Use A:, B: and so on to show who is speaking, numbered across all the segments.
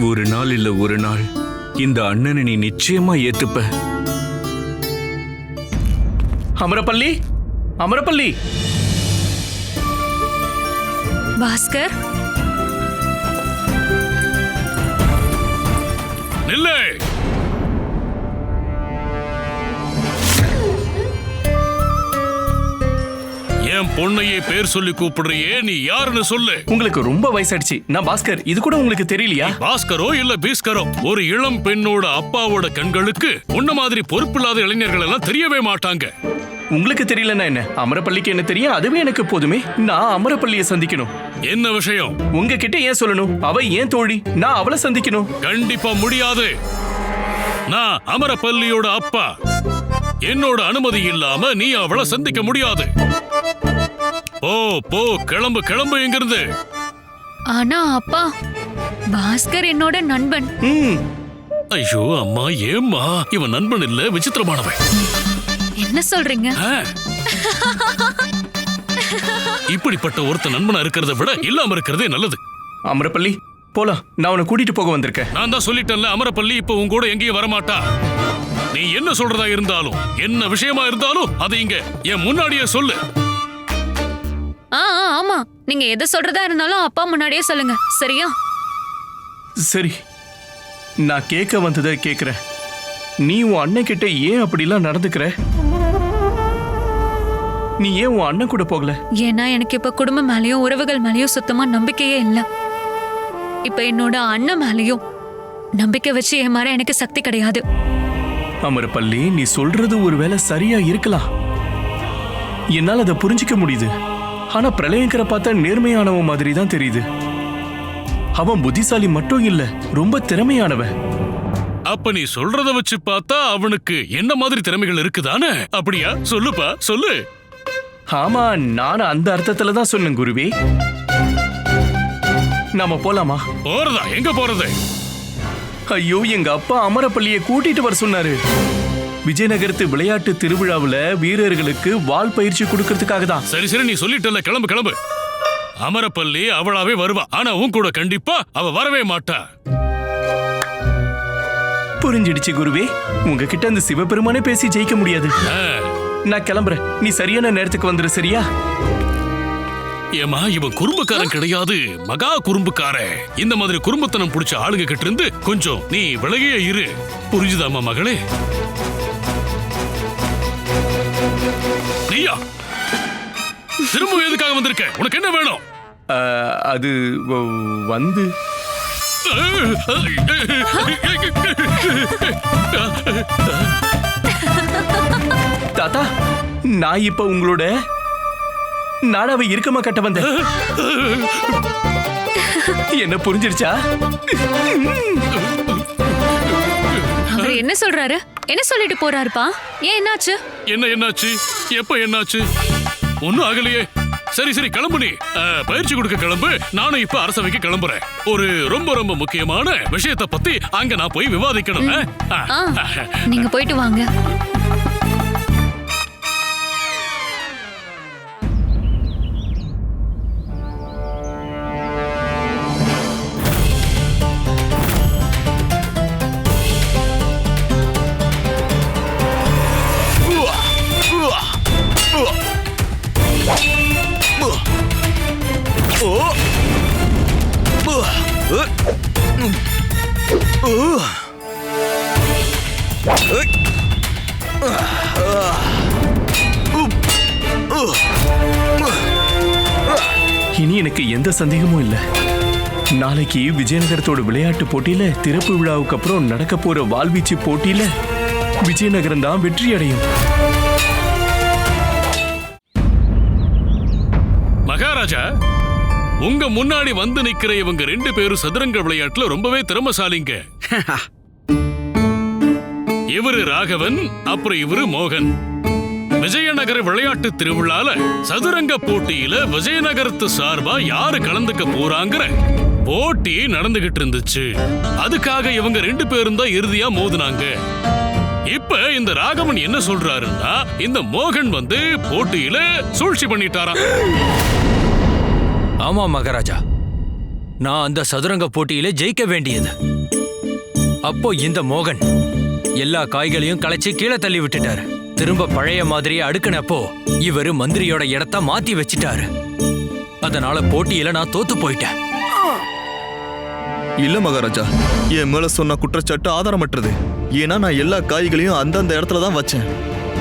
A: ஒரு நாள் இல்ல ஒரு நாள் இந்த அண்ணனை நீ நிச்சயமா ஏத்துப்ப.
B: அமரப்பள்ளி, அமரப்பள்ளி.
C: பாஸ்கர்,
D: நில்லை. என் பொண்ணையே பேர் சொல்லி கூப்பிடுறியே, நீ யாருன்னு சொல்லு.
B: உங்களுக்கு ரொம்ப வயசாயிடுச்சு. நான் பாஸ்கர். இது கூட உங்களுக்கு தெரியலையா?
D: பாஸ்கரோ இல்ல பீஸ்கரோ, ஒரு இளம் பெண்ணோட அப்பாவோட கண்களுக்கு உன்ன மாதிரி பொறுப்பில்லாத இளைஞர்கள் எல்லாம் தெரியவே மாட்டாங்க.
B: உங்களுக்கு தெரியலன்னா என்ன? அமரப்பள்ளிக்கு என்ன தெரியும்? அதுவே எனக்கு போதுமே. நான் அமரப்பள்ளியை சந்திக்கணும்.
D: என்ன விஷயம்?
B: உங்ககிட்ட ஏன் சொல்லணும்? அவ ஏன் தோழி, நான் அவளை சந்திக்கணும்.
D: கண்டிப்பா முடியாது. நான் அமரப்பள்ளியோட அப்பா. என்னோட அனுமதி இல்லாம நீ அவளை சந்திக்க முடியாது. போ போ, கிளம்பு கிளம்பு இங்கிருந்து.
C: ஆனா அப்பா, பாஸ்கர் என்னோட நண்பன்.
D: ஐயோ அம்மா, ஏம்மா? இவன் நண்பன் இல்ல, விசித்திரமானவன்.
C: என்ன சொல்றீங்க?
D: இப்படிப்பட்ட ஒருத்த நண்பனா இருக்கிறத விட இல்லாம இருக்கிறதே நல்லது.
B: அமரப்பள்ளி, போலாம். நான் உன்னை கூட்டிட்டு போக வந்திருக்கேன்.
D: நான் தான் சொல்லிட்டேன்ல, அமரப்பள்ளி இப்ப உன் கூட எங்கேயும் வரமாட்டா. நீ என்ன சொல்றதா இருந்தாலும், என்ன விஷயமா இருந்தாலும் அதை இங்க என் முன்னாடியே சொல்லு.
C: ஆமா, நீங்க எதை சொல்றதா இருந்தாலும் அப்பா முன்னாடியே சொல்லுங்க, சரியா?
B: சரி, நான் கேட்க வந்ததை கேட்கிறேன். நீ உன் அண்ணன் கிட்ட ஏன் அப்படிலாம் நடந்துக்கிற? நீ ஏன் உன் அண்ணன் கூட போகல?
C: ஏன்னா எனக்கு இப்ப குடும்பம் மேலயும் உறவுகள் மேலயும் சுத்தமா நம்பிக்கையே இல்ல. இப்ப என்னோட அண்ணன் மேலயும் நம்பிக்கை வச்சு ஏமாற எனக்கு சக்தி கிடையாது.
B: அமரப்பள்ளி, நீ சொல்றது ஒருவேளை சரியா இருக்கலாம். என்னால் அதை புரிஞ்சிக்க முடியுது. ஆனா பிரளயங்கரை பார்த்தா நேர்மையானவன் மாதிரி தான் தெரியுது. அவன் புத்திசாலி மட்டும் இல்ல, ரொம்ப திறமையானவன்.
D: அப்ப நீ சொல்றத வச்சு பார்த்தா அவனுக்கு என்ன மாதிரி திறமைகள் இருக்குதானே? அப்படியா? சொல்லுப்பா, சொல்லு.
B: ஆமா, நான் அந்த அர்த்தத்துல தான் சொன்னேன் குருவே. நாம போலாமா?
D: போறதா? எங்க போறது?
B: ஐயோ, எங்க அப்பா அமரப்பள்ளியை கூட்டிட்டு வர சொன்னாரு. விஜயநகரத்து விளையாட்டு திருவிழாவுல வீரர்களுக்கு வால் பயிற்சி கொடுக்கறதுக்காக தான்.
D: சரி சரி, நீ சொல்லிட்டல, கிளம்பு கிளம்பு. அமரப்பள்ளி அவளாவே வருவா, ஆனா உன் கூட கண்டிப்பா அவ வரவே மாட்டா.
B: புரிஞ்சிடுச்சு குருவே. உங்ககிட்ட அந்த சிவபெருமானே பேசி ஜெயிக்க முடியாது. நான் கிளம்புறேன். நீ சரியான நேரத்துக்கு வந்துரு, சரியா?
D: ஏமா, இவன் குறும்புக்காரன் கிடையாது, மகா குறும்புக்காரன். இந்த மாதிரி குறும்புத்தனம் பிடிச்ச ஆளுங்க கிட்ட இருந்து கொஞ்சம் நீ விலகியே இரு. புரிஞ்சுதாமா மகளே? நீயா திரும்ப எதுக்காக வந்திருக்க? உனக்கு என்ன வேணும்?
B: அது வந்து தாத்தா, நான் இப்ப உங்களோட நாடாவை இறுக்கமா கட்ட வந்தேன். என்ன புரிஞ்சிருச்சா?
C: அவர் என்ன சொல்றாரு? என்ன சொல்லிட்டு போறாருப்பா? ஏன், என்னாச்சு?
D: என்னாச்சு? எப்ப என்னாச்சு? ஒன்னும் ஆகலையே. சரி சரி, கிளம்பு. நீ பயிற்சி கொடுக்க கிளம்பு. நானும் இப்ப அரசவைக்கு கிளம்புறேன். ஒரு ரொம்ப ரொம்ப முக்கியமான விஷயத்தை பத்தி அங்க நான் போய் விவாதிக்கணும்.
C: நீங்க போயிட்டு வாங்க.
B: இனி எனக்கு எந்த சந்தேகமும் இல்ல. நாளைக்கு விஜயநகரத்தோட விளையாட்டு போட்டியில, திறப்பு விழாவுக்கு அப்புறம் நடக்க போற வாள்வீச்சு போட்டியில விஜயநகரம் தான் வெற்றி அடையும்.
D: மகாராஜா, உங்க முன்னாடி வந்து நிக்கிற இவங்க 2 பேரும் சதுரங்க விளையாட்டுல ரொம்பவே திறமசாலிங்க. இவரு ராகவன், அப்புறம் இவரு மோகன். விஜயநகர விளையாட்டு திருவிழால சதுரங்க போட்டியில விஜயநகரத்து சார்பா யாரு கலந்துக்க போறாங்கிற போட்டி நடந்துகிட்டு இருந்துச்சு. அதுக்காக இவங்க 2 பேரும் தான் இறுதியா மோதுனாங்க. இப்ப இந்த ராகவன் என்ன சொல்றாருன்னா, இந்த மோகன் வந்து போட்டியில சூழ்ச்சி பண்ணிட்டாராம்.
E: ஆமா மகாராஜா, நான் அந்த சதுரங்க போட்டியில ஜெயிக்க வேண்டியது. அப்போ இந்த மோகன் எல்லா காய்களையும் களைச்சு கீழே தள்ளி விட்டுட்டாரு. திரும்ப பழைய மாதிரியே அடுக்கினப்போ இவரு மந்திரியோட இடத்த மாத்தி வச்சிட்டாரு. அதனால போட்டியில நான் தோத்து போயிட்டேன்.
F: இல்ல மகாராஜா, என் மேல சொன்ன குற்றச்சாட்டு ஆதாரமற்றது. ஏன்னா நான் எல்லா காய்களையும் அந்தந்த இடத்துல தான் வச்சேன்.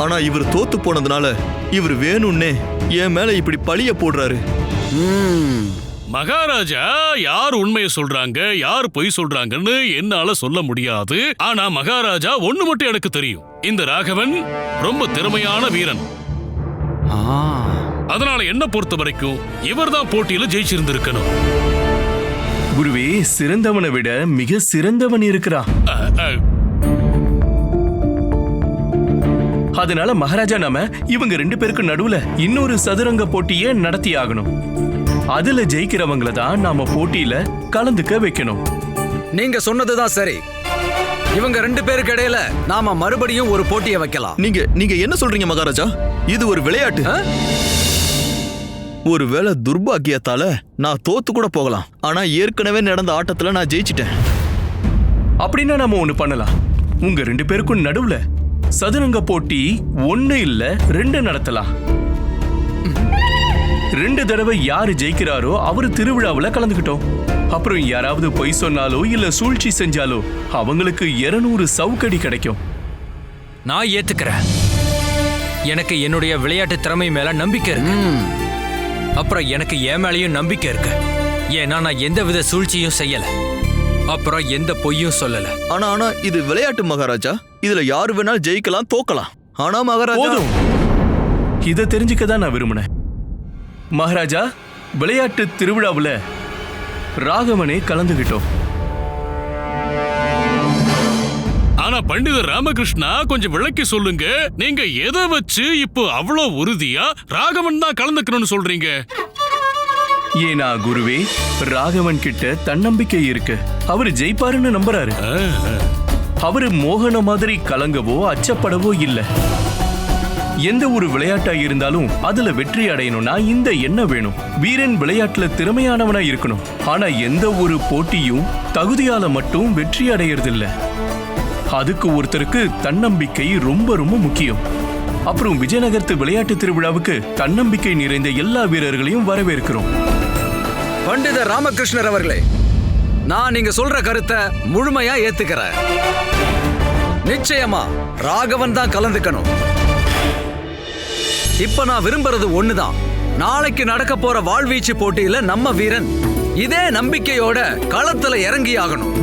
F: ஆனா இவர் தோத்து போனதுனால இவர் வேணும்னே என் மேல இப்படி பழிய போடுறாரு.
D: மகாராஜா, யார் உண்மையை சொல்றாங்க யார் பொய் சொல்றாங்கன்னு என்னால சொல்ல முடியாது. ஆனா மகாராஜா, ஒண்ணு மட்டும் எனக்கு தெரியும். இந்த ராகவன் ரொம்ப திறமையான வீரன். அதனால என்ன பொறுத்த வரைக்கும் இவர்தான் போட்டியில ஜெயிச்சிருந்திருக்கணும்.
B: குருவே, சிறந்தவனை விட மிக சிறந்தவன் இருக்கிறான். அதனால மகாராஜா, நாம இவங்க 2 பேருக்கு நடுவுல இன்னொரு சதுரங்க போட்டியை நடத்தி ஆகணும். அதுல ஜெயிக்கிறவங்கள தான் நாம போட்டியில கலந்துக்க வைக்கணும்.
G: நீங்க சொன்னதுதான் சரி. இவங்க 2 பேருக்கு இடையில நாம மறுபடியும் ஒரு போட்டியை வைக்கலாம்.
F: நீங்க என்ன சொல்றீங்க மகாராஜா? இது ஒரு விளையாட்டு. ஒருவேளை துர்பாக்கியத்தால நான் தோத்து கூட போகலாம். ஆனா ஏற்கனவே நடந்த ஆட்டத்துல நான் ஜெயிச்சிட்டேன்.
B: அப்படின்னா நாம ஒண்ணு பண்ணலாம். உங்க 2 பேருக்கும் நடுவுல சதுரங்க போட்டி 1 இல்ல 2 நடத்தலாம். 2 தடவை யாரு ஜெயிக்கிறாரோ அவரு திருவிழாவுல கலந்துக்கிட்டோம். அப்புறம் யாராவது பொய் சொன்னாலோ இல்ல சூழ்ச்சி செஞ்சாலோ அவங்களுக்கு 200 சவுக்கடி கிடைக்கும்.
E: நான் ஏத்துக்கிறேன். எனக்கு என்னுடைய விளையாட்டு திறமை மேல நம்பிக்கை இருக்கு. அப்புறம் எனக்கு என் மேலேயும் நம்பிக்கை இருக்கு. ஏன்னா நான் எந்தவித சூழ்ச்சியும் செய்யல, அப்புறம் எந்த பொய்யும் சொல்லல.
F: ஆனா இது விளையாட்டு மகாராஜா. இதுல யாரு வேணாலும் ஜெயிக்கலாம் தோக்கலாம். ஆனா மகாராஜா,
B: போதும், இதை தெரிஞ்சுக்க தான் நான் விரும்பினேன். மகாராஜா, விளையாட்டு திருவிழாவுல ராகவனே கலந்துகிட்டோம்.
D: ஆனா பண்டிதர் ராமகிருஷ்ணா, கொஞ்சம் விளக்கி சொல்லுங்க. நீங்க எதை வச்சு இப்போ அவ்வளவு உறுதியா ராகவன் தான் கலந்துக்கணும்னு சொல்றீங்க?
B: ஏனா குருவே, ராகவன் கிட்ட தன்னம்பிக்கை இருக்கு. அவரு ஜெயிப்பாருன்னு நம்புறாரு. அவரு மோகன மாதிரி கலங்கவோ அச்சப்படவோ இல்ல. எந்த ஒரு விளையாட்டா இருந்தாலும் அதுல வெற்றி அடையணும்னா இந்த எண்ணம் வேணும். வீரன் விளையாட்டுல திறமையானவனா இருக்கணும். ஆனா எந்த ஒரு போட்டியும் தகுதியால மட்டும் வெற்றி அடையறதில்ல. அதுக்கு ஒருத்தருக்கு தன்னம்பிக்கை ரொம்ப ரொம்ப முக்கியம். அப்புறம் விஜயநகரத்து விளையாட்டு திருவிழாவுக்கு தன்னம்பிக்கை நிறைந்த எல்லா வீரர்களையும் வரவேற்கிறோம்.
G: பண்டிதர் ராமகிருஷ்ணர் அவர்களே, நான் நீங்க சொல்ற கருத்தை முழுமையா ஏத்துக்கிறேன். நிச்சயமா ராகவன் தான் கலந்துக்கணும். இப்ப நான் விரும்புறது ஒண்ணுதான். நாளைக்கு நடக்க போற வாழ்வீச்சு போட்டியில நம்ம வீரன் இதே நம்பிக்கையோட களத்துல இறங்கி ஆகணும்.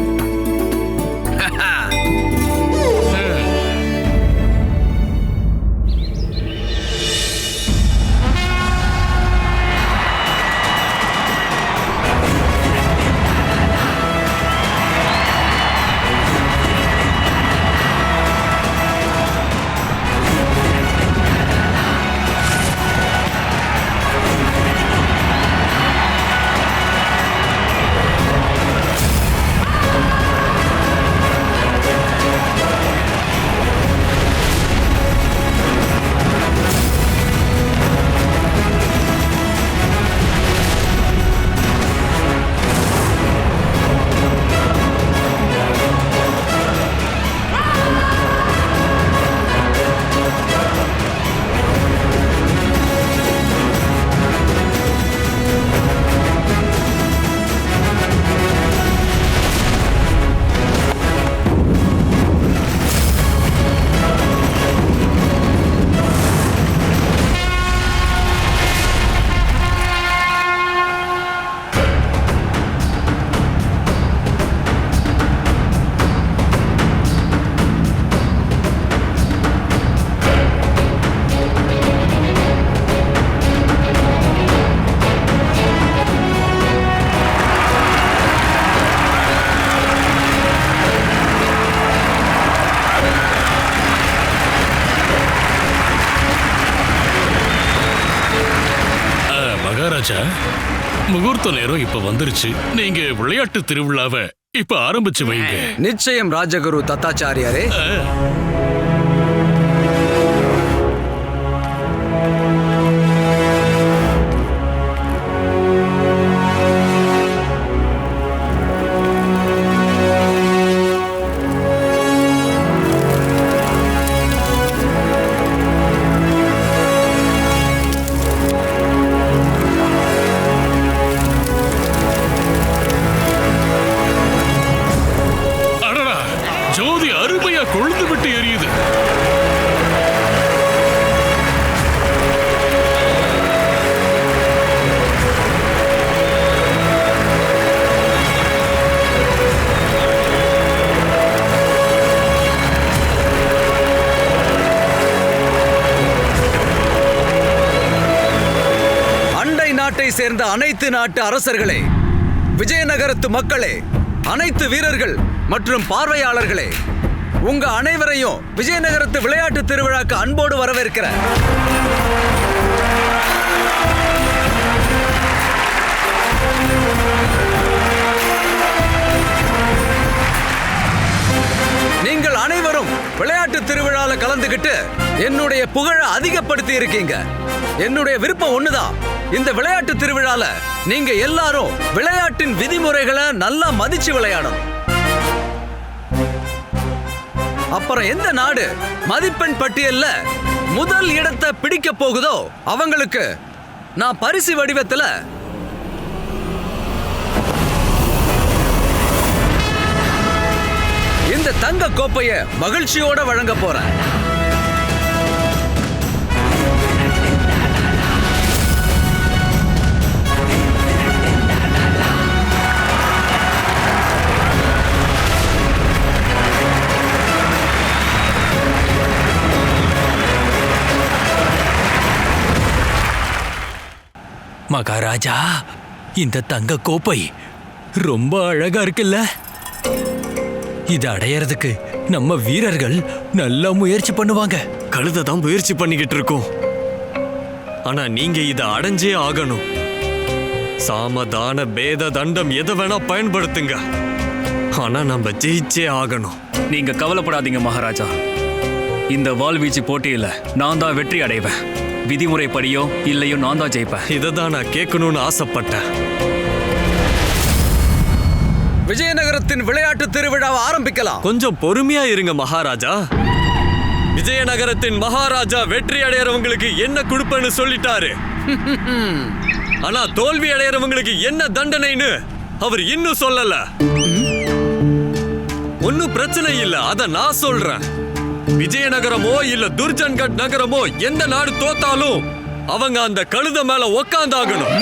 D: மகாராஜா, முகூர்த்த நேரம் இப்ப வந்துருச்சு. நீங்க விளையாட்டு திருவிழாவை இப்ப ஆரம்பிச்சு வைங்க.
G: நிச்சயம் ராஜகுரு தத்தாச்சாரியாரே. சேர்ந்த அனைத்து நாட்டு அரசர்களே, விஜயநகரத்து மக்களே, அனைத்து வீரர்கள் மற்றும் பார்வையாளர்களே, உங்க அனைவரையும் விஜயநகரத்து விளையாட்டு திருவிழாக்கு அன்போடு வரவேற்கிறேன். நீங்கள் அனைவரும் விளையாட்டு திருவிழால கலந்துகிட்டு என்னுடைய புகழ அதிகப்படுத்தி இருக்கீங்க. என்னுடைய விருப்பம் ஒண்ணுதான், இந்த விளையாட்டு திருவிழால நீங்க எல்லாரும் விளையாட்டின் விதிமுறைகளை நல்லா மதிச்சு விளையாடணும். அப்புறம் எந்த நாடு மதிப்பெண் பட்டியல்ல முதல் இடத்தை பிடிக்க போகுதோ அவங்களுக்கு நான் பரிசு வடிவத்துல இந்த தங்க கோப்பையை மகிழ்ச்சியோட வழங்க போறேன்.
E: மகாராஜா, இந்த தங்க கோப்பை ரொம்ப அழகா இருக்குல்ல? இது அடையறதுக்கு நம்ம வீரர்கள் நல்லா முயற்சி பண்ணுவாங்க.
H: கழுதை தான் முயற்சி பண்ணிக்கிட்டு இருக்கோம். ஆனா நீங்க இதை அடைஞ்சே ஆகணும். சாமதான பேத தண்டம் எதை வேணா பயன்படுத்துங்க. ஆனா நம்ம ஜெயிச்சே ஆகணும்.
B: நீங்க கவலைப்படாதீங்க மகாராஜா. இந்த வாள்வீச்சு போட்டியில நான் தான் வெற்றி அடைவேன். விதிமுறைப்படியோ இல்லையோ நான் தான் ஜெயிப்பேன்.
H: இதை தான் நான் கேட்கணும்னு ஆசைப்பட்டேன்.
G: விஜயநகரத்தின் விளையாட்டு திருவிழாவை ஆரம்பிக்கலாம்.
H: கொஞ்சம் பொறுமையா இருங்க மகாராஜா. விஜயநகரத்தின் மகாராஜா வெற்றி அடையறவங்களுக்கு என்ன கொடுப்பேன்னு சொல்லிட்டாரு. ஆனா தோல்வி அடையறவங்களுக்கு என்ன தண்டனைன்னு அவர் இன்னும் சொல்லல. ஒன்னும் பிரச்சனை இல்ல, அத நான் சொல்றேன். விஜயநகரமோ இல்ல துர்ஜன்கட் நகரமோ எந்த நாடு தோத்தாலும் அவங்க அந்த கழுத மேல உக்காந்தாகணும்.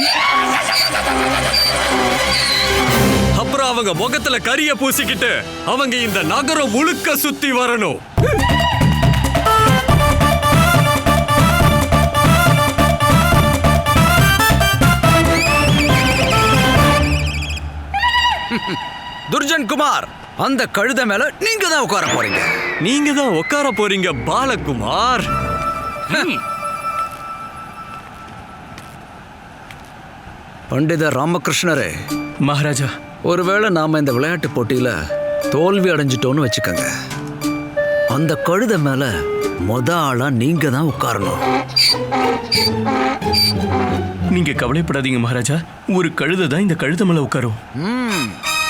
H: அப்புறம் அவங்க முகத்துல கரிய பூசிக்கிட்டு அவங்க இந்த நகரம் முழுக்க சுத்தி வரணும்.
G: துர்ஜன் குமார், அந்த கழுத மேல நீங்க தான் உட்கார போறீங்க.
H: நீங்க தான் உட்கார போறீங்க பாலகுமார்.
G: பண்டித ராமகிருஷ்ணரே,
B: மகாராஜா,
G: ஒருவேளை நாம இந்த விளையாட்டு போட்டியில தோல்வி அடைஞ்சிட்டோன்னு வச்சுக்கோங்க, அந்த கழுத மேல ஆளா நீங்க தான் உட்காரணும்.
B: நீங்க கவலைப்படாதீங்க மகாராஜா. ஒரு கழுதை தான் இந்த கழுத மேல உட்காரும்.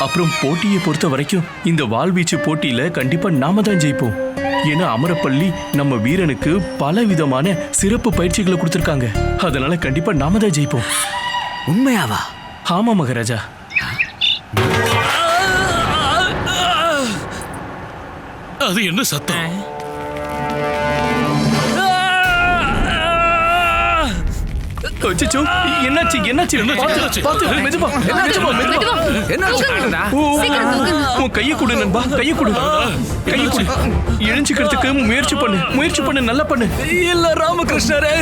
B: அப்புறம் போட்டியை பொறுத்த வரைக்கும் இந்த வாள்வீச்சு போட்டியில கண்டிப்பா நாம தான் ஜெயிப்போம். ஏன்னா அமரப்பள்ளி நம்ம வீரனுக்கு பல விதமான சிறப்பு பயிற்சிகளை கொடுத்திருக்காங்க. அதனால கண்டிப்பா நாம தான் ஜெயிப்போம்.
G: உண்மையாவா?
B: ஆமா மகாராஜா.
D: அது என்ன சத்தம்?
B: அச்சச்சோ, என்னாச்சு என்னாச்சு?
D: என்னாச்சு?
B: பாத்து மெதுவா. உன் கையை கொடு நண்பா, கையை கொடு. கையை கொடு. எழுஞ்சிக்கிறதுக்கு முயற்சி பண்ணு, நல்லா பண்ணு.
E: இல்ல ராமகிருஷ்ணரே,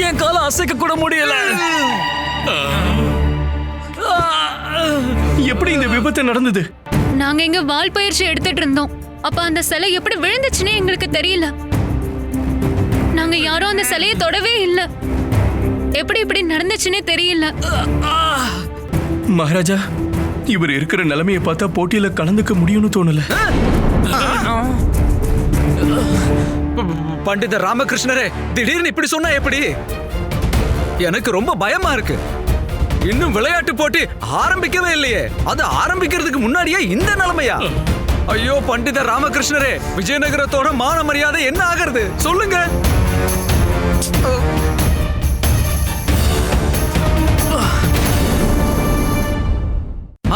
E: என் காலை அசைக்க கூட முடியல.
B: எப்படி இந்த விபத்து நடந்தது?
C: நாங்க இங்க வால் பயிற்சி எடுத்துட்டு இருந்தோம். அப்ப அந்த சிலை எப்படி விழுந்துச்சுன்னே எங்களுக்கு தெரியல. நாங்க யாரும் அந்த சிலையை தொடவே இல்ல. எப்படி இப்படி நடந்துச்சுன்னே தெரியல.
B: மகாராஜா, இவர் இருக்கிற நிலைமையை பார்த்தா போட்டியில கலந்துக்க முடியும்னு தோணல.
G: பண்டித ராமகிருஷ்ணரே, திடீர்னு இப்படி சொன்னா எப்படி? எனக்கு ரொம்ப பயமா இருக்கு. இன்னும் விளையாட்டு போட்டி ஆரம்பிக்கவே இல்லையே. அது ஆரம்பிக்கிறதுக்கு முன்னாடியே இந்த நிலைமையா? ஐயோ பண்டித ராமகிருஷ்ணரே, விஜயநகரத்தோட மான மரியாதை என்ன ஆகிறது சொல்லுங்க.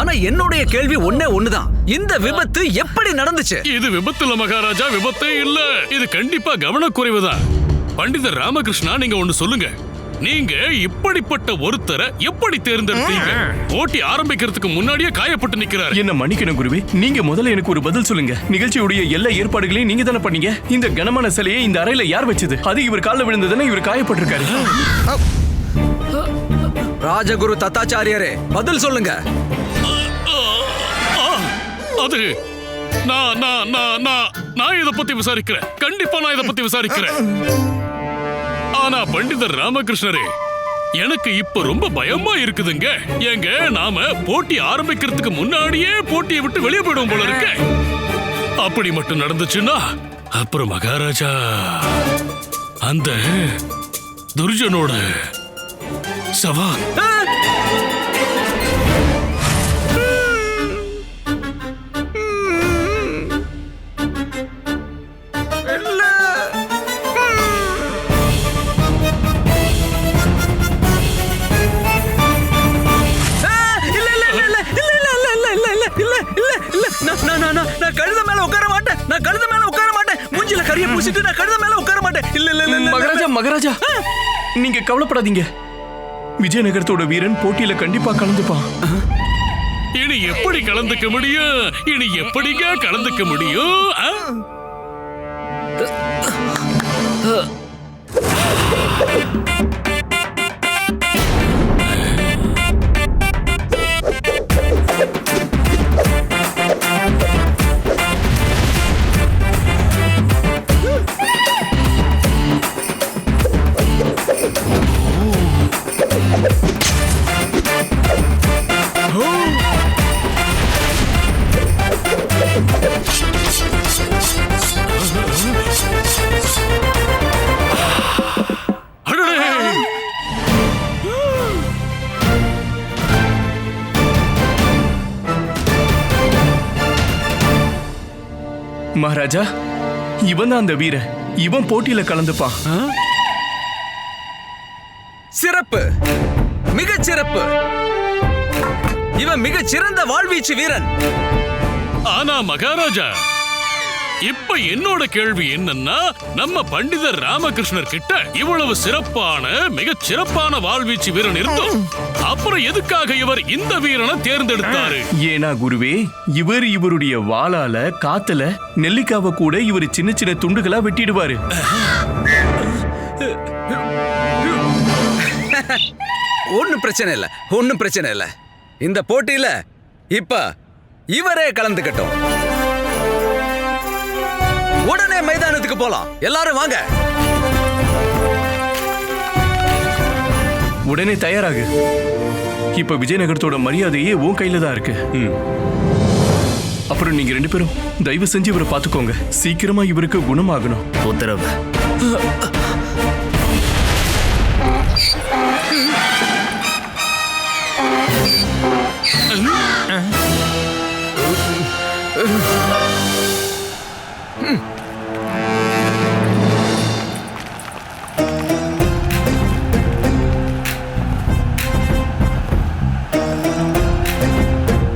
G: ஆனா என்னுடைய கேள்வி ஒண்ணுதான், இந்த விபத்து எப்படி நடந்துச்சு?
D: இது விபத்து இல்ல மகாராஜா, விபத்தே இல்ல. இது கண்டிப்பா கவனக்குறைவுதான். பண்டிதர் ராமகிருஷ்ணா, நீங்க ஒண்ணு சொல்லுங்க. நீங்க இப்படிப்பட்ட ஒருத்தரை எப்படி தேர்ந்தெடுத்தீங்க? போட்டி ஆரம்பிக்கிறதுக்கு முன்னாடியே காயப்பட்டு நிக்கிறாரு.
B: என்ன மன்னிக்கணும் குருவே, நீங்க முதல்ல எனக்கு ஒரு பதில் சொல்லுங்க. நிகழ்ச்சியுடைய எல்லா ஏற்பாடுகளையும் நீங்க தானே பண்ணீங்க. இந்த கனமான சிலையை இந்த அறையில யார் வச்சது? அது இவர் காலில் விழுந்ததுன்னா இவர் காயப்பட்டிருக்காரு.
G: ராஜகுரு தத்தாச்சாரியரே பதில் சொல்லுங்க.
D: அது நான் இத பத்தி விசாரிக்கிறேன். கண்டிப்பா நான் இத பத்தி விசாரிக்கிறேன். ஆனா பண்டிதர் ராமகிருஷ்ணரே, எனக்கு இப்ப ரொம்ப பயமா இருக்குதுங்க. ஏங்க நாம போட்டி ஆரம்பிக்கிறதுக்கு முன்னாடியே போட்டியை விட்டு வெளியே போயிடும் போல இருக்க. அப்படி மட்டும் நடந்துச்சுன்னா அப்புறம் மகாராஜா அந்த துர்ஜனோட சவால்.
G: நான் கழுத மேல உட்கார மாட்டேன். நான் கழுத மேல உட்கார மாட்டேன். மூஞ்சில கரிய பூசிட்டு நான் கழுத மேல உட்கார மாட்டேன். இல்ல இல்ல இல்ல
B: மகாராஜா மகாராஜா, நீங்க கவலைப்படாதீங்க. விஜயநகரத்தோட வீரன் போட்டியில கண்டிப்பா கலந்துப்பான்.
D: இனி எப்படி கலந்துக்க முடியும்? இனி எப்படிங்க கலந்துக்க முடியும்?
B: மகாராஜா, இவன் தான் அந்த வீரன். இவன் போட்டியில கலந்துப்பான்.
G: சிறப்பு, மிகச் சிறப்பு. இவன் மிகச் சிறந்த வாழ்வீச்சு வீரன்.
D: ஆனா மகாராஜா, இப்ப என்னோட கேள்வி என்னன்னா, நம்ம பண்டிதர் ராமகிருஷ்ணர் கிட்ட இவ்வளவு சிறப்பான மிகச் சிறப்பான வாழ்வீச்சு வீரன் இருந்தோம், அப்புறம் எதுக்காக இவர் இந்த வீரனை தேர்ந்தெடுத்தாரு?
B: ஏனா குருவே, இவருடைய வாளால காத்துல நெல்லிக்காவை கூட இவர் சின்ன சின்ன துண்டுகளா வெட்டிடுவாரு.
G: ஒன்னும் பிரச்சனை இல்ல, ஒன்னும் பிரச்சனை இல்ல. இந்த போட்டியில இப்ப இவரே கலந்துக்கட்டும். உடனே மைதானத்துக்கு போலாம். எல்லாரும் வாங்க.
B: உடனே தயாராகு. இப்ப விஜயநகரத்தோட மரியாதையே உன் கையில தான் இருக்கு. அப்புறம் நீங்க 2 பேரும் தயவு செஞ்சு இவரை பாத்துக்கோங்க. சீக்கிரமா இவருக்கு குணமாகணும்.
F: உத்தரவு.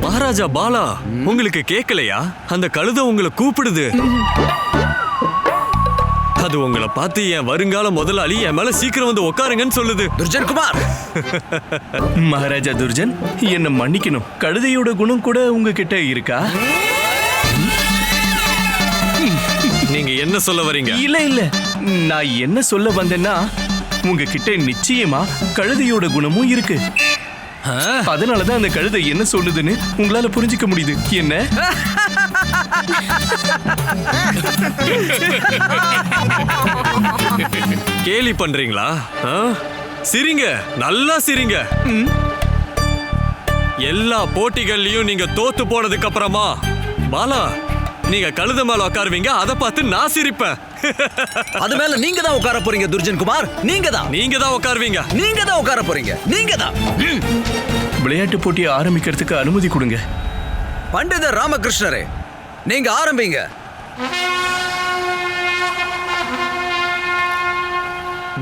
H: மகாராஜா பாலா, உங்களுக்கு கேட்கலையா? அந்த கழுதை உங்களை கூப்பிடுது. அது உங்களை பார்த்து என் வருங்கால முதலாளி என் மேல சீக்கிரம் வந்து உட்காருங்கன்னு சொல்லுது.
G: துர்ஜன் குமார்.
B: மகாராஜா துர்ஜன், என்ன மன்னிக்கணும். கழுதையோட குணம் கூட உங்ககிட்ட இருக்கா?
H: நீங்க என்ன சொல்ல வரீங்க?
B: இல்ல, நான் என்ன சொல்ல வந்தேன்னா, உங்ககிட்ட நிச்சயமா கழுதையோட குணமும் இருக்கு. அதனாலதான் அந்த கழுதை என்ன சொல்லுதுன்னு உங்களால புரிஞ்சுக்க முடியுது. என்ன?
H: கேலி பண்றீங்களா? சிரிங்க, நல்லா சிரிங்க. எல்லா போட்டிகள்லயும் நீங்க தோத்து போனதுக்கு அப்புறமா பாலா, நீங்க கழுத மேல உட்காருவீங்க. அதை பார்த்து நான் சிரிப்பேன்.
G: அது மேல நீங்க தான் உட்கார போறீங்க துர்ஜன் குமார். நீங்க தான் உட்காருவீங்க. நீங்க தான் உட்கார போறீங்க. நீங்க தான்.
B: விளையாட்டு போட்டியை ஆரம்பிக்கிறதுக்கு அனுமதி கொடுங்க.
G: பண்டிதர் ராமகிருஷ்ணரே, நீங்க ஆரம்பிங்க.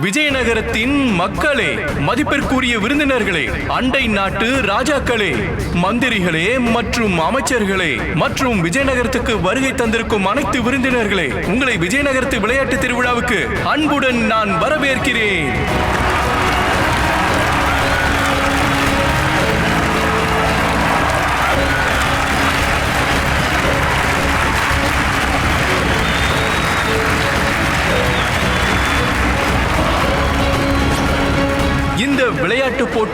B: விஜயநகரத்தின் மக்களே, மதிப்பிற்குரிய விருந்தினர்களே, அண்டை நாட்டு ராஜாக்களே, மந்திரிகளே மற்றும் அமைச்சர்களே மற்றும் விஜயநகரத்துக்கு வருகை தந்திருக்கும் அனைத்து விருந்தினர்களே, உங்களை விஜயநகரத்து விளையாட்டு திருவிழாவுக்கு அன்புடன் நான் வரவேற்கிறேன். இந்த விளையாட்டு போட்டி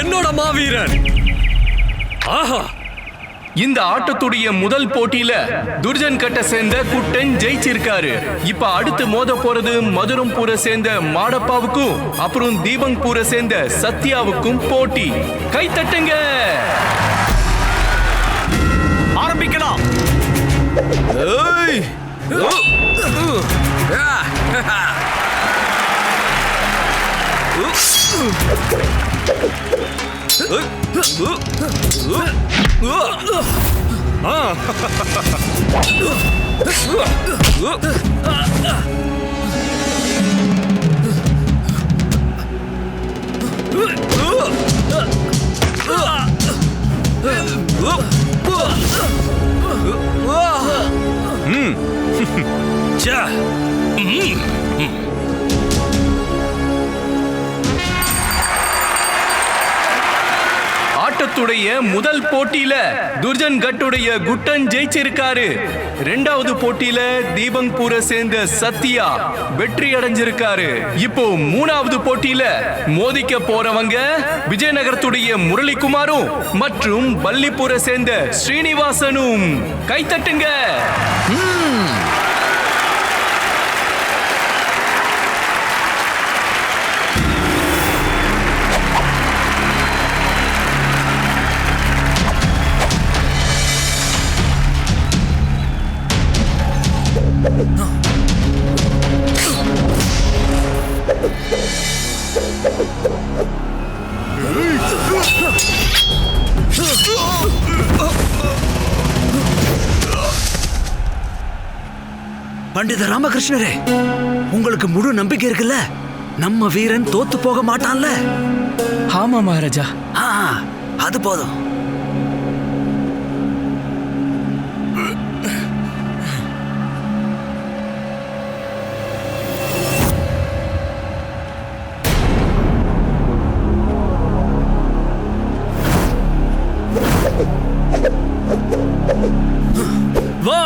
H: என்னோட மாவீரன். ஆஹா,
B: இந்த ஆட்டத்துடைய முதல் போட்டியில துர்ஜன் கட்ட சேர்ந்த குட்டன் ஜெயிச்சிருக்காரு. இப்ப அடுத்து மோத போறது மதுரம்பூரை சேர்ந்த மாடப்பாவுக்கும் அப்புறம் தீபங்பூரை சேர்ந்த சத்யாவுக்கும் போட்டி. கை தட்டுங்க,
H: ஆரம்பிக்கலாம்.
F: ஏய்
B: ஆட்டத்துடைய முதல் போட்டியில துர்ஜன் கட்டுடைய குட்டன் ஜெயிச்சிருக்காரு. இரண்டாவது போட்டியில தீபங்பூரை சேர்ந்த சத்யா வெற்றி அடைஞ்சிருக்காரு. இப்போ மூணாவது போட்டியில மோதிக்க போறவங்க விஜயநகரத்துடைய முரளிகுமாரும் மற்றும் பல்லிபுரை சேர்ந்த ஸ்ரீனிவாசனும். கைத்தட்டுங்க.
G: பண்டித ராமகிருஷ்ணரே, உங்களுக்கு முழு நம்பிக்கை இருக்குல்ல? நம்ம வீரன் தோத்து போக மாட்டான்ல?
B: ஆமா மகாராஜா.
G: அது போதும்.
H: வா.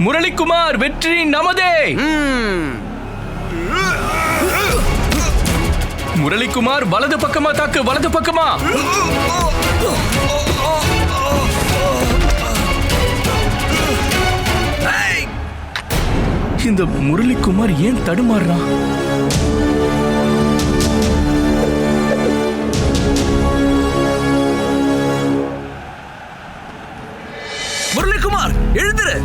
B: முரளிகுமார், வெற்றி நமதே. முரளிகுமார், வலது பக்கமா தாக்கு, வலது பக்கமா. இந்த முரளிகுமார் ஏன் தடுமாறுறான்?
G: முரளிகுமார், எழுந்துரு.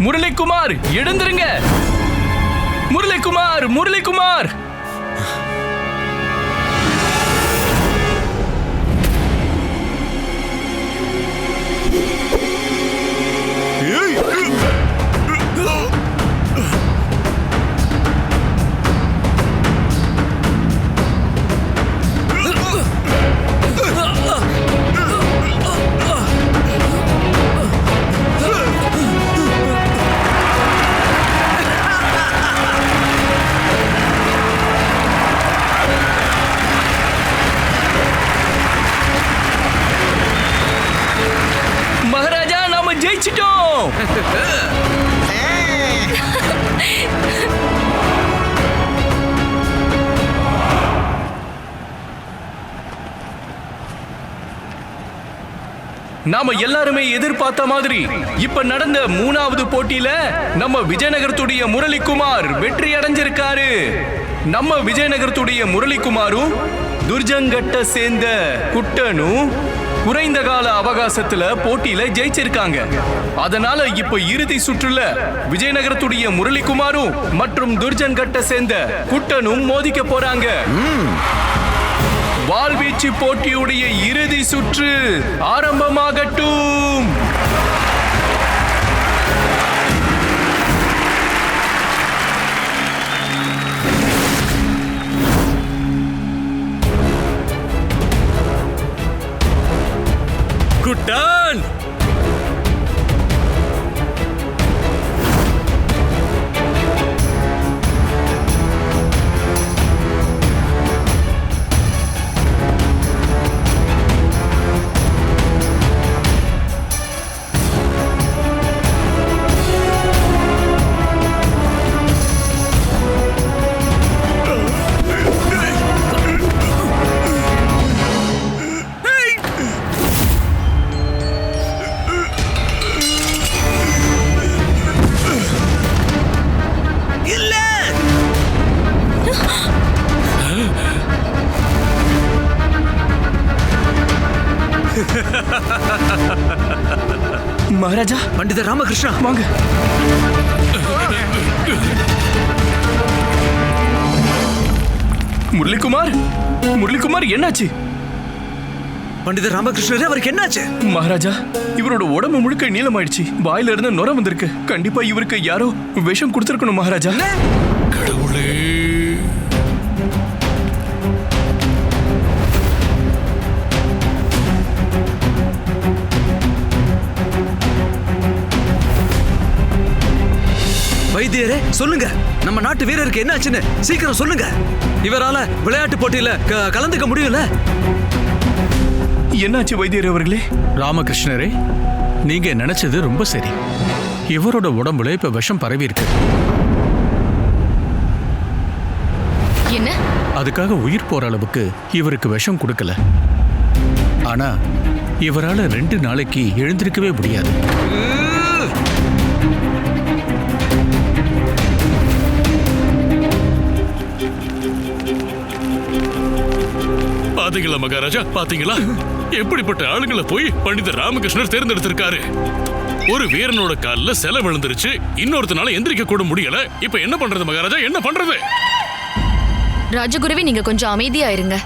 B: முரளிகுமார், எழுந்திருங்க. முரளிகுமார், முரளிகுமார். மகாராஜா, நாம ஜெயிச்சிட்டோம். நாம எல்லாருமே எதிர்பார்த்த மாதிரி இப்ப நடந்த மூணாவது போட்டியில நம்ம விஜயநகரத்துடைய முரளிகுமார் வெற்றி அடைஞ்சிருக்காரு. நம்ம விஜயநகரத்துடைய முரளிகுமாரும் துர்ஜங்கட்ட சேர்ந்த குட்டனும் குறைந்த கால அவகாசத்துல போட்டியில ஜெயிச்சிருக்காங்க. அதனால இப்ப இறுதி சுற்றுல விஜயநகரத்துடைய முரளிகுமாரும் மற்றும் துர்ஜன்கட்ட சேர்ந்த குட்டனும் மோதிக்க போறாங்க. வாள்வீச்சு போட்டியுடைய இறுதி சுற்று ஆரம்பமாகட்டும்.
H: குட்டன்,
B: மகாராஜா,
G: பண்டித ராமகிருஷ்ணா
B: வாங்க. முரளிகுமார், முரளிகுமார், என்னாச்சு?
G: பண்டித ராமகிருஷ்ணரே, அவருக்கு என்னாச்சு?
B: மகாராஜா, இவரோட உடம்பு முழுக்க நீளமாயிடுச்சு. வாயில இருந்து நுர வந்திருக்கு. கண்டிப்பா இவருக்கு யாரோ விஷம் கொடுத்திருக்கணும் மகாராஜா.
D: கடவுளே!
G: வைத்தியரே, சொல்லுங்க, நம்ம நாட்டு வீரருக்கு என்ன ஆச்சுன்னு சீக்கிரம் சொல்லுங்க. இவரால விளையாட்டு போட்டியில கலந்துக்க முடியல.
B: என்னாச்சு வைத்தியர் அவர்களே?
I: ராமகிருஷ்ணரே, நீங்க நினைச்சது ரொம்ப சரி. இவரோட உடம்புல இப்ப விஷம் பரவி இருக்கு.
C: என்ன?
I: அதுக்காக உயிர் போற அளவுக்கு இவருக்கு விஷம் கொடுக்கல. ஆனா இவரால 2 நாளைக்கு எழுந்திருக்கவே முடியாது.
D: பாத்தீங்களா மகாராஜா, பாத்தீங்களா எப்படிப்பட்ட ஆளுங்களை போய் பண்டித ராமகிருஷ்ணர் தேர்ந்தெடுத்திருக்காரு. ஒரு வீரனோட கால்ல சிலை விழுந்துருச்சு, இன்னொருத்தனால எந்திரிக்க கூட முடியல. இப்ப என்ன பண்றது மகாராஜா, என்ன பண்றது?
J: ராஜகுருவே, நீங்க கொஞ்சம் அமைதியா இருங்க.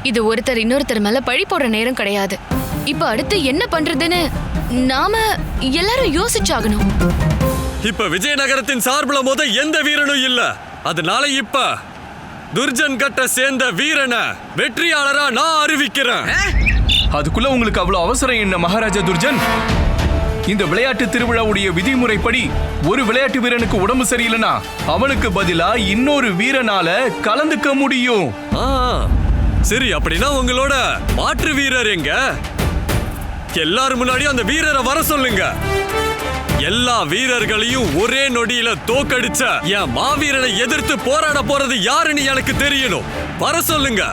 J: இது ஒருத்தர் இன்னொருத்தர் மேல பழி போடுற நேரம் கிடையாது. இப்ப அடுத்து என்ன பண்றதுன்னு நாம எல்லாரும் யோசிச்சாகணும்.
H: இப்ப விஜயநகரத்தின் சார்புல எந்த வீரனும் இல்ல. அதனால இப்ப துர்ஜன் கட்ட சேர்ந்த வீரனை வெற்றியாளரா நான் அறிவிக்கிறேன்.
B: அதுக்குள்ள உங்களுக்கு அவ்வளவு அவசரம் என்ன மகாராஜா துர்ஜன்? இந்த விளையாட்டு திருவிழாவுடைய விதிமுறைப்படி ஒரு விளையாட்டு வீரனுக்கு உடம்பு சரியில்லைனா அவனுக்கு பதிலா இன்னொரு வீரனால கலந்துக்க முடியும்.
H: சரி, அப்படின்னா உங்களோட மாற்று வீரர் எங்க? எல்லாரும் முன்னாடி அந்த வீரரை வர சொல்லுங்க. எல்லா வீரர்களையும் ஒரே நொடியில தோக்கடிச்ச என் மாவீரனை எதிர்த்து போராட போறது யாருன்னு எனக்கு தெரியணும். வர சொல்லுங்க.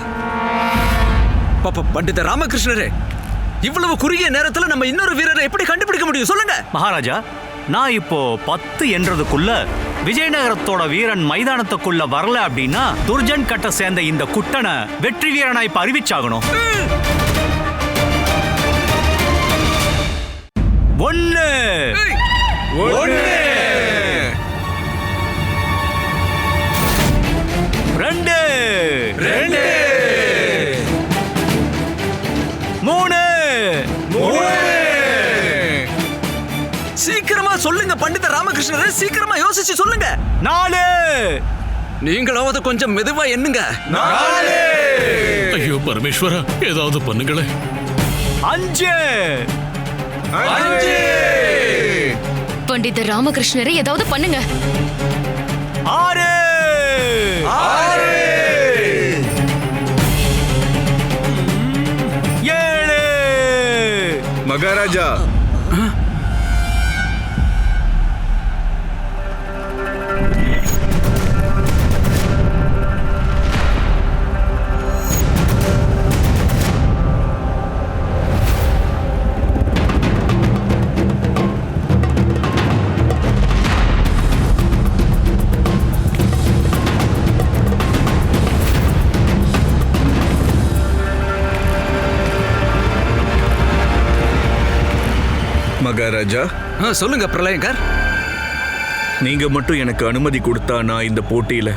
G: பண்டித ராமகிருஷ்ணரே, இவ்வளவு குறுகிய நேரத்துல நம்ம இன்னொரு வீரரை எப்படி கண்டுபிடிக்க முடியும்? சொல்லுங்க
K: மகாராஜா. நான் இப்போ 10 என்றதுக்குள்ள விஜயநகரத்தோட வீரன் மைதானத்துக்குள்ள வரல அப்படின்னா துர்ஜன் கட்ட சேர்ந்த இந்த குட்டனை வெற்றி வீரனா இப்ப அறிவிச்சாகணும். 1 2 3
G: சீக்கிரமா சொல்லுங்க பண்டித ராமகிருஷ்ணரே, சீக்கிரமா யோசிச்சு சொல்லுங்க.
K: 4
G: நீங்களாவது கொஞ்சம் மெதுவா எண்ணுங்க.
K: 4
D: ஐயோ பரமேஸ்வரா, ஏதாவது பண்ணுங்களேன்.
K: 5
J: பண்டித ராமகிருஷ்ணரே, ஏதாவது பண்ணுங்க.
K: 6 7
F: மகாராஜா, மகாராஜா,
G: சொல்லுங்க பிரளயங்கர்.
A: நீங்க மட்டும் எனக்கு அனுமதி கொடுத்தா நான் இந்த போட்டியில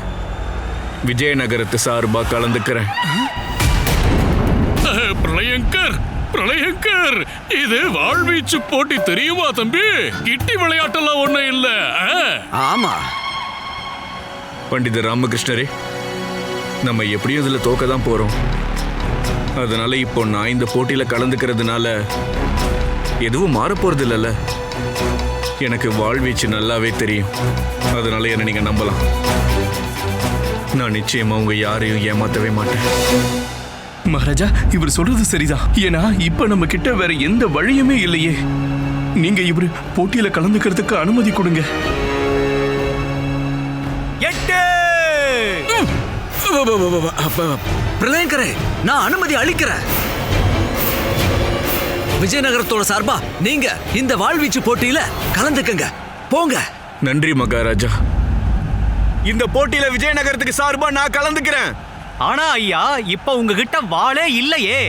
A: விஜயநகரத்து சார்பா கலந்துக்கிறேன்.
D: பிரளயங்கர், பிரளயங்கர், இது வாழ்வீச்சு போட்டி தெரியுமா தம்பி? கிட்டி விளையாட்டெல்லாம் ஒண்ணும் இல்ல.
G: ஆமா
A: பண்டித ராமகிருஷ்ணரே, நம்ம எப்படியும் இதுல தோக்க தான் போறோம். அதனால இப்போ நான் இந்த போட்டியில கலந்துக்கிறதுனால எதுவும் மாறப்போறது இல்லைல்ல. எனக்கு வாழ்வீச்சு நல்லாவே தெரியும். அதனால என்ன நீங்க நம்பலாம். நான் நிச்சயமா உங்க யாரையும் ஏமாத்தவே மாட்டேன்.
B: மகாராஜா, இவர் சொல்றது சரிதான். ஏன்னா இப்ப நம்ம கிட்ட வேற எந்த வழியுமே இல்லையே. நீங்க இவரு போட்டியில கலந்துக்கிறதுக்கு அனுமதி கொடுங்க.
K: 8
G: பிரளயங்கரே, நான் அனுமதி அளிக்கிறேன். விஜயநகரத்தோட சார்பா நீங்க இந்த வாழ்வீச்சு போட்டியில கலந்துக்கங்க. போங்க.
A: நன்றி மகாராஜா.
F: இந்த போட்டியில விஜயநகரத்துக்கு சார்பா நான் கலந்துக்கிறேன்.
K: ஆனா ஐயா, இப்ப உங்ககிட்ட வாளே இல்லையே.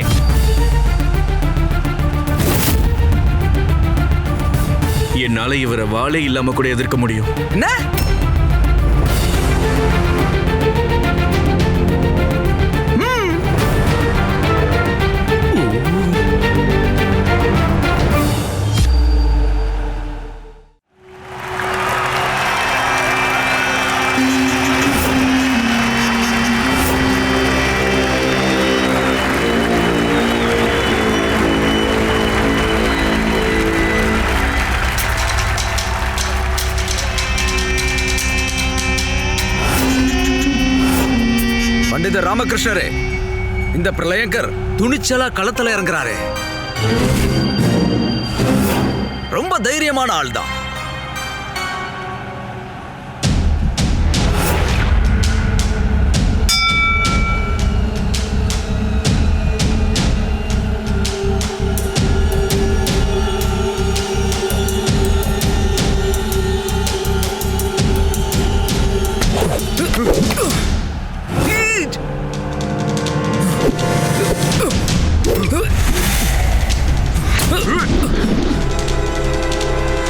A: என்னால இவரை வாளே இல்லாம கூட எதிர்க்க முடியும்.
G: என்ன? பண்டிதர் ராமகிருஷ்ணரே, இந்த பிரளயங்கர் துணிச்சலா களத்துல இறங்குறாரு. ரொம்ப தைரியமான ஆள் தான்.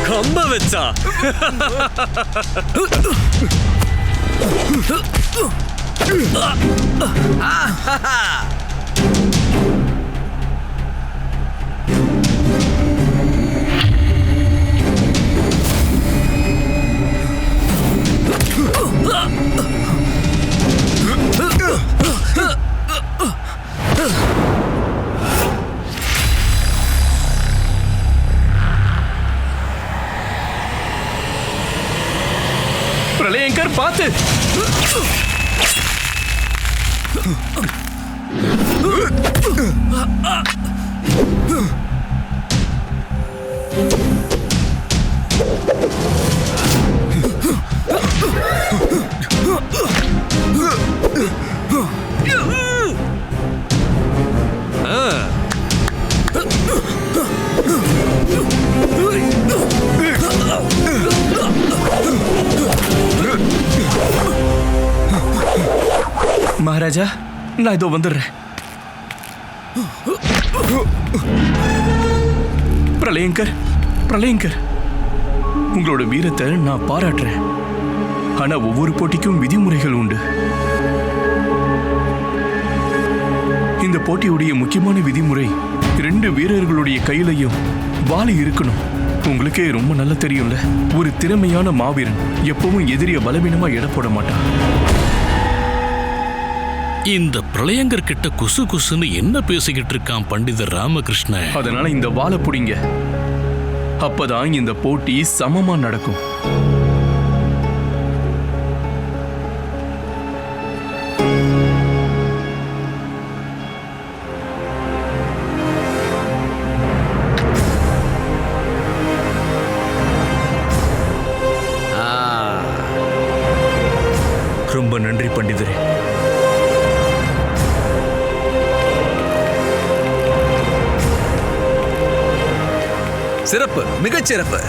H: கம்ப வச்சா
B: பிரளயங்கர் பார்த்து. மகாராஜா, நான் இதோ வந்துடுறேன். பிரளயங்கர், பிரளயங்கர், உங்களோட வீரத்தை நான் பாராட்டுறேன். ஆனா ஒவ்வொரு போட்டிக்கும் விதிமுறைகள் உண்டு. இந்த போட்டியுடைய முக்கியமான விதிமுறை 2 வீரர்களுடைய கையிலையும் வாளி இருக்கணும். உங்களுக்கே ரொம்ப நல்லா தெரியும்ல, ஒரு திறமையான மாவீரன் எப்பவும் எதிரிய பலவீனமா எடை போட மாட்டான்.
D: இந்த பிரளயங்கர் கிட்ட குசு குசுன்னு என்ன பேசிக்கிட்டு இருக்கான் பண்டிதர் ராமகிருஷ்ணன்?
B: அதனால இந்த வாளை புடிங்க. அப்பதான் இந்த போட்டி சமமா நடக்கும்.
A: ரொம்ப நன்றி பண்டிதரே.
G: சிறப்பு, மிகச் சிறப்பு.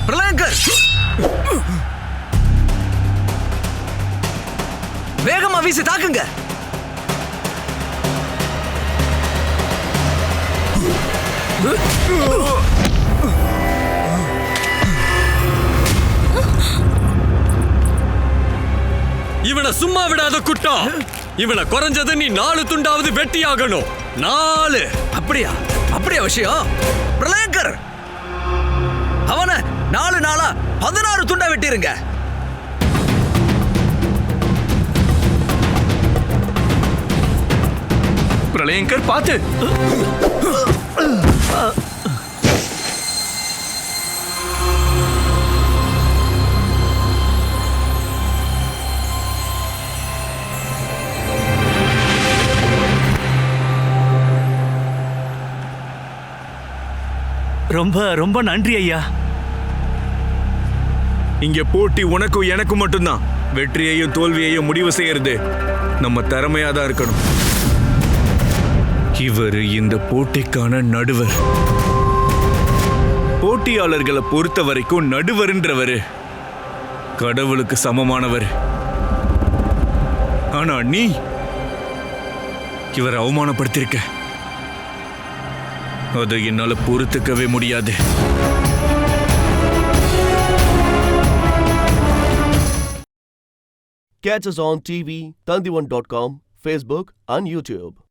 G: பிரளயங்கர், வேகமா வீசி தாக்குங்க.
H: இவனை சும்மா விடாத குட்டா. இவனை குறைஞ்சது நீ 4 துண்டாவது வெட்டியாகணும். 4.
G: அப்படியா? அப்படியா விஷயம்? பிரளயங்கர், அவனை 4 நாளா 16 துண்டா வெட்டிருங்க.
B: பிரளயங்கர் பார்த்து.
K: ரொம்ப ரொம்ப நன்றி ஐயா.
A: இங்க போட்டி உனக்கும் எனக்கும் மட்டும்தான். வெற்றியையும் தோல்வியையும் முடிவு செய்யறது நம்ம திறமையா தான் இருக்கணும். இவர் இந்த போட்டிக்கான நடுவர். போட்டியாளர்களை பொறுத்த வரைக்கும் நடுவர்ன்றவர் கடவுளுக்கு சமமானவர். ஆனா நீ இவரை அவமானப்படுத்திருக்க. அதை என்னால பொறுத்துக்கவே முடியாது.
L: Catch us on TV, Tandivan.com, Facebook and YouTube.